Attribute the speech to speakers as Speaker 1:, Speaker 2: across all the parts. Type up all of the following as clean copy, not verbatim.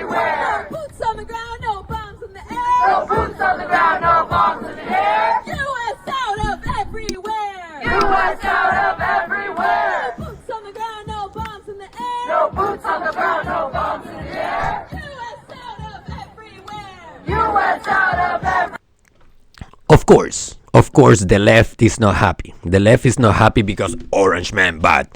Speaker 1: everywhere.
Speaker 2: No boots on the ground, no bombs in the air.
Speaker 1: No boots on the ground, no bombs in the air.
Speaker 2: U.S. out of everywhere.
Speaker 1: U.S. out of everywhere.
Speaker 2: No boots on the ground, no bombs in the air.
Speaker 1: No boots on the ground, no bombs in the air.
Speaker 2: U.S. out of everywhere.
Speaker 1: U.S. out of everywhere.
Speaker 3: Of course, the left is not happy. The left is not happy because Orange Man bad.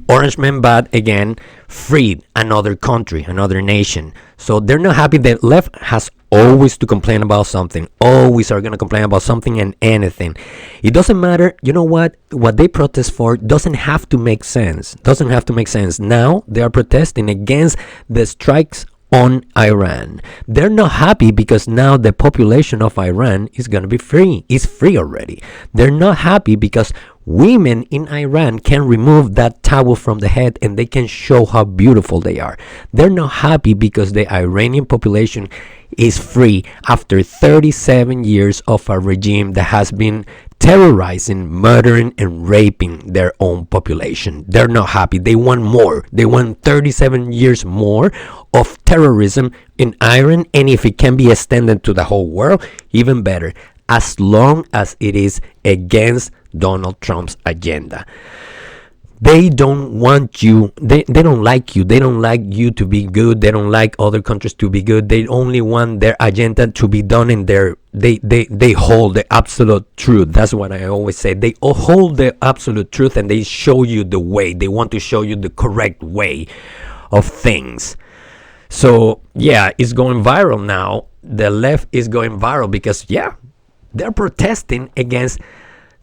Speaker 3: Orange Man bad again freed another country, another nation. So they're not happy. The left has always to complain about something. Always are going to complain about something and anything. It doesn't matter. You know what? What they protest for doesn't have to make sense. Doesn't have to make sense. Now they are protesting against the strikes on Iran. They're not happy because now the population of Iran is going to be free. It's free already. They're not happy because women in Iran can remove that towel from the head and they can show how beautiful they are. They're not happy because the Iranian population is free after 37 years of a regime that has been terrorizing, murdering, and raping their own population. They're not happy. They want more. They want 37 years more of terrorism in Iran, and if it can be extended to the whole world, even better, as long as it is against Donald Trump's agenda. They don't want you, they don't like you, they don't like you to be good, they don't like other countries to be good, they only want their agenda to be done in their, they hold the absolute truth. That's what I always say. They hold the absolute truth and they show you the way. They want to show you the correct way of things. So yeah, it's going viral now. The left is going viral because they're protesting against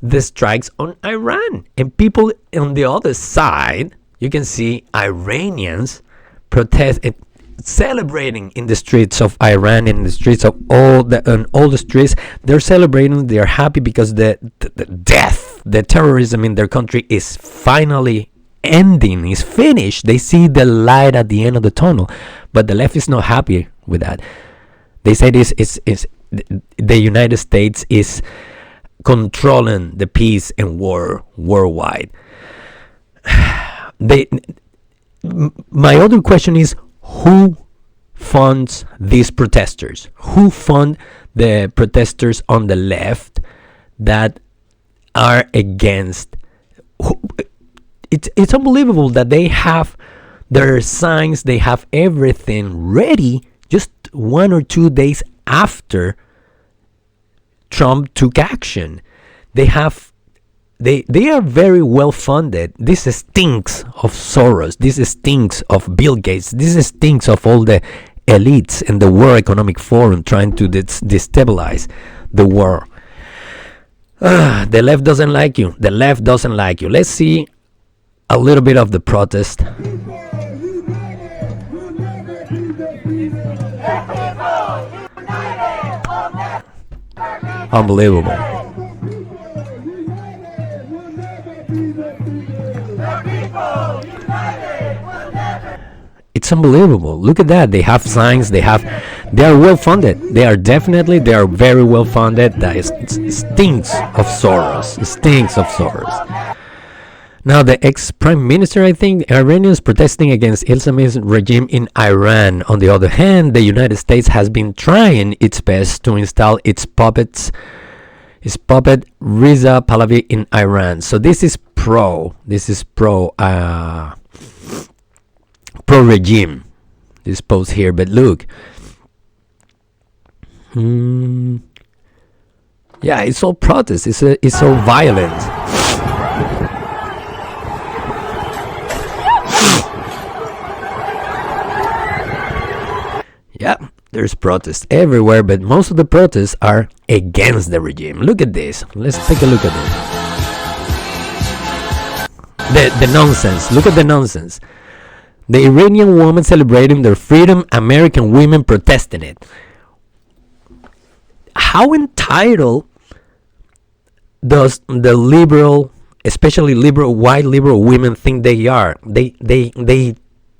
Speaker 3: the strikes on Iran, and people on the other side, you can see Iranians protest and celebrating in the streets of Iran, in the streets of all the streets. They're celebrating. They're happy because the death, the terrorism in their country is finally ending, is finished. They see the light at the end of the tunnel, but the left is not happy with that. They say this is the United States is controlling the peace and war worldwide. My other question is, who funds these protesters? Who fund the protesters on the left that are against? It's unbelievable that they have their signs, they have everything ready just 1 or 2 days after Trump took action. They are very well funded. This stinks of Soros. This stinks of Bill Gates. This stinks of all the elites and the World Economic Forum trying to destabilize the world. The left doesn't like you. The left doesn't like you. Let's see a little bit of the protest. Unbelievable. It's unbelievable. Look at that. They have signs. They are well funded. They are very well funded. That stinks of Soros. It stinks of Soros. Now, the ex-prime minister, I think, Iranians protesting against Islamist regime in Iran. On the other hand, the United States has been trying its best to install its puppet Reza Pahlavi in Iran. So this is pro regime. This post here, but look. Yeah, it's all protest. It's all violent. Yeah, there's protests everywhere, but most of the protests are against the regime. Look at this. Let's take a look at this. The nonsense. Look at the nonsense. The Iranian women celebrating their freedom, American women protesting it. How entitled does the liberal, especially white liberal women think they are? They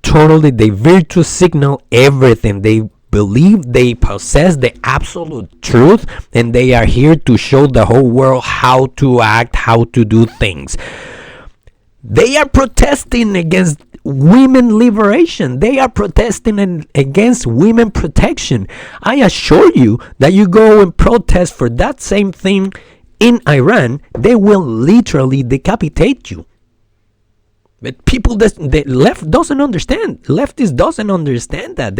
Speaker 3: virtue signal everything. They believe they possess the absolute truth, and they are here to show the whole world how to act, how to do things. They are protesting against women liberation. They are protesting against women protection. I assure you that you go and protest for that same thing in Iran, they will literally decapitate you. But the left doesn't understand. Leftists doesn't understand that.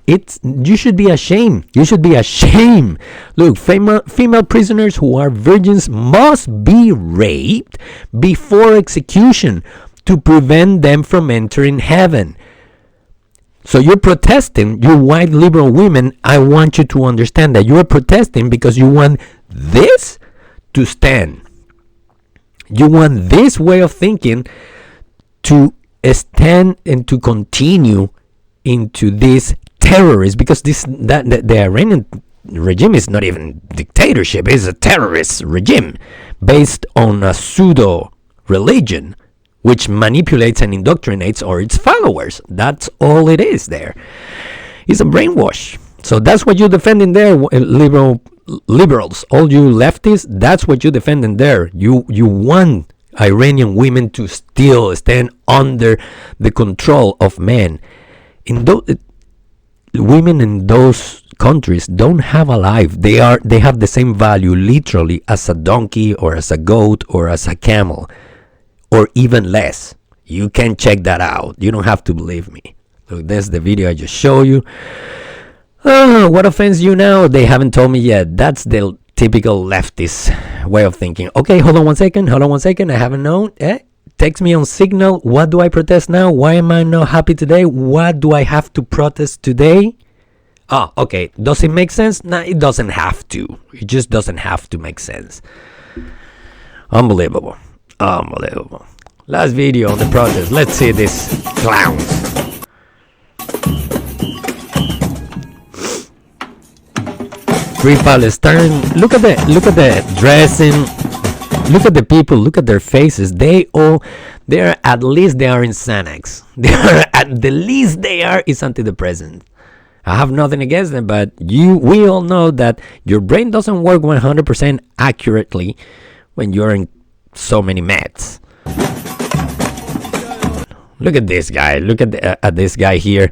Speaker 3: You should be ashamed. You should be ashamed. Look, female prisoners who are virgins must be raped before execution to prevent them from entering heaven. So you're protesting, you white liberal women. I want you to understand that you are protesting because you want this to stand. You want this way of thinking to stand and to continue into this terrorist, because the Iranian regime is not even dictatorship, it's a terrorist regime based on a pseudo religion which manipulates and indoctrinates all its followers. That's all it is there. It's a brainwash. So that's what you defend in there, liberals, all you leftists, that's what you defend in there. You want Iranian women to still stand under the control of men. Women in those countries don't have a life. They have the same value literally as a donkey or as a goat or as a camel, or even less. You can check that out. You don't have to believe me. Look, there's the video I just showed you. What offends you now? They haven't told me yet. That's the typical leftist way of thinking. Okay, hold on one second. I haven't known. Text me on Signal. What do I protest now? Why am I not happy today? What do I have to protest today? Oh, okay. Does it make sense? No, it doesn't have to. It just doesn't have to make sense. Unbelievable. Last video on the protest. Let's see these clowns. Free Palestine. Look at the dressing. Look at the people. Look at their faces. They are at least they are in Xanax. They are at the least they are is antidepressant. I have nothing against them, but we all know that your brain doesn't work 100% accurately when you're in so many meds. Look at this guy. Look at this guy here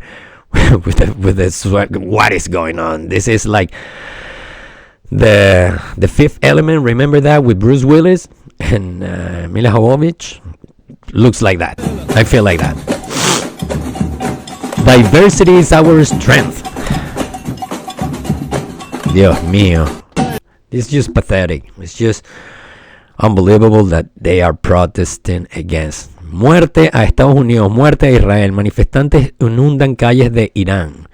Speaker 3: with the sweat. What is going on? This is like the Fifth Element. Remember that with Bruce Willis and Mila Jovovich? Looks like that. I feel like that. Diversity is our strength. Dios mío. It's just pathetic. It's just unbelievable that they are protesting against. Muerte a Estados Unidos, muerte a Israel. Manifestantes inundan calles de Irán.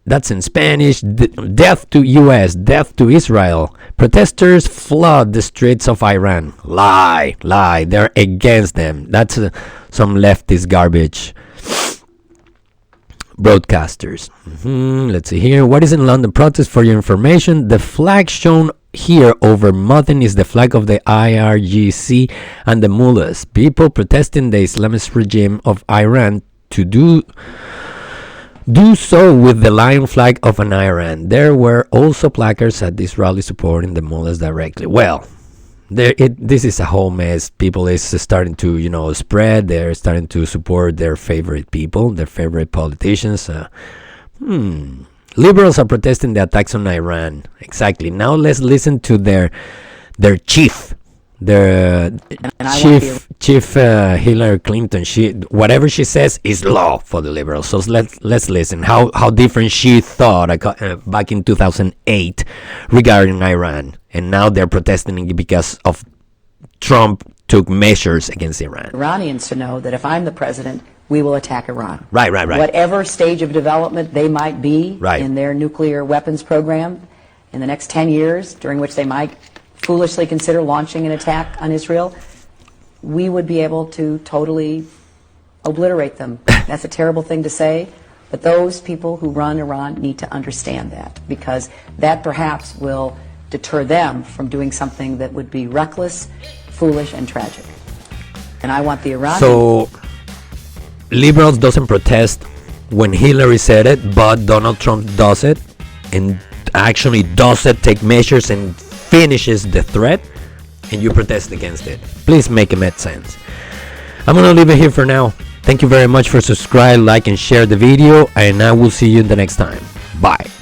Speaker 3: That's in Spanish. Death to US, death to Israel. Protesters flood the streets of Iran. Lie. They're against them. That's some leftist garbage. Broadcasters. Let's see here. What is in London protest? For your information, the flag shown here over Mutton is the flag of the IRGC and the mullahs. People protesting the Islamist regime of Iran to do so with the lion flag of an Iran. There were also placards at this rally supporting the mullahs directly. Well, this is a whole mess. People is starting to spread. They're starting to support their favorite people, their favorite politicians. Liberals are protesting the attacks on Iran. Exactly. Now let's listen to their chief, chief Hillary Clinton. Whatever she says is law for the liberals. So let's listen how different she thought back in 2008 regarding Iran, and now they're protesting because of Trump took measures against Iran.
Speaker 4: Iranians to know that if I'm the president, we will attack Iran.
Speaker 3: Right.
Speaker 4: Whatever stage of development they might be
Speaker 3: Right.
Speaker 4: in their nuclear weapons program in the next 10 years, during which they might foolishly consider launching an attack on Israel, we would be able to totally obliterate them. That's a terrible thing to say, but those people who run Iran need to understand that, because that perhaps will deter them from doing something that would be reckless, foolish, and tragic. And I want the Iranians...
Speaker 3: So, liberals doesn't protest when Hillary said it, but Donald Trump does it, and actually does it, take measures, and finishes the threat, and you protest against it. Please make it make sense. I'm gonna leave it here for now. Thank you very much for subscribe, like, and share the video, and I will see you the next time. Bye.